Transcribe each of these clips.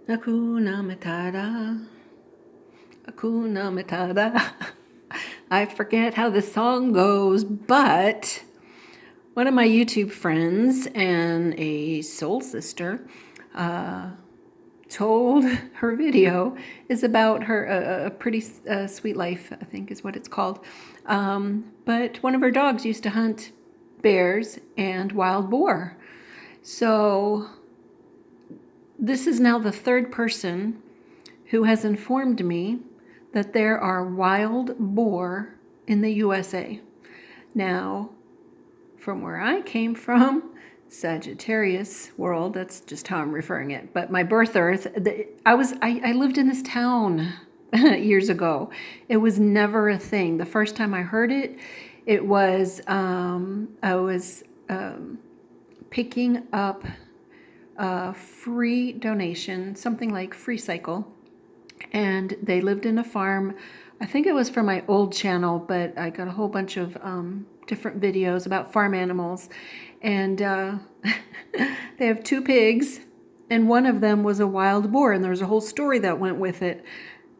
Hakuna Matata. Hakuna Matata. I forget how the song goes, but one of my YouTube friends and a soul sister told her video is about her a pretty sweet life, I think is what it's called. But one of her dogs used to hunt bears and wild boar. So this is now the third person who has informed me that there are wild boar in the USA. Now, from where I came from, Sagittarius world, that's just how I'm referring it. But my birth earth, I lived in this town years ago. It was never a thing. The first time I heard it, it was I was picking up a free donation, something like Free Cycle, and they lived in a farm. I think it was from my old channel, but I got a whole bunch of different videos about farm animals, and they have two pigs, and one of them was a wild boar, and there was a whole story that went with it.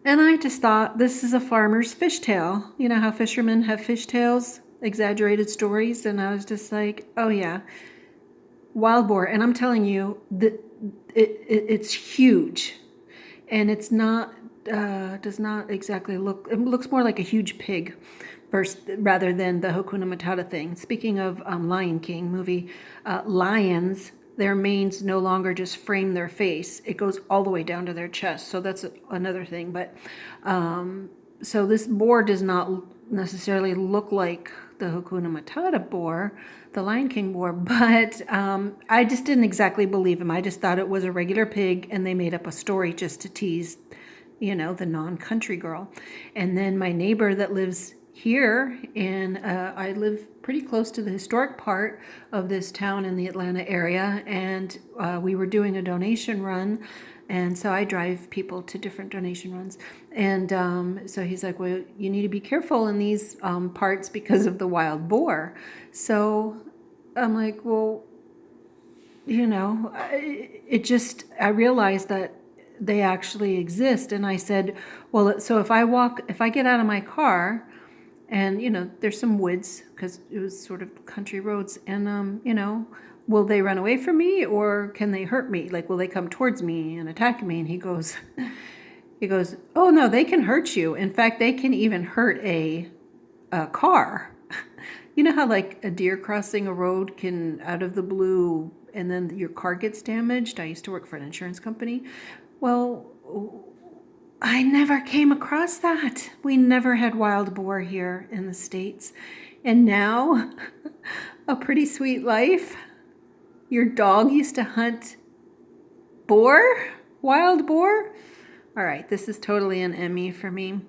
And I just thought, this is a farmer's fishtail. You know how fishermen have fishtails, exaggerated stories, and I was just like, oh yeah, wild boar. And I'm telling you, it's huge, and it's not does not exactly look. It looks more like a huge pig, rather than the Hakuna Matata thing. Speaking of Lion King movie, lions, their manes no longer just frame their face; it goes all the way down to their chest. So that's another thing. But so this boar does not necessarily look like the Hakuna Matata boar, the Lion King boar, but I just didn't exactly believe him. I just thought it was a regular pig, and they made up a story just to tease, the non-country girl. And then my neighbor that lives here, and I live pretty close to the historic part of this town in the Atlanta area, and we were doing a donation run. And so I drive people to different donation runs. And so he's like, well, you need to be careful in these parts because of the wild boar. So I'm like, well, I realized that they actually exist. And I said, well, so if I get out of my car, and there's some woods because it was sort of country roads, and will they run away from me, or can they hurt me? Like, will they come towards me and attack me? And he goes, oh no, they can hurt you. In fact, they can even hurt a car. You know how like a deer crossing a road can, out of the blue, and then your car gets damaged? I used to work for an insurance company. Well, I never came across that. We never had wild boar here in the States. And now, a pretty sweet life. Your dog used to hunt boar? Wild boar? All right, this is totally an Emmy for me.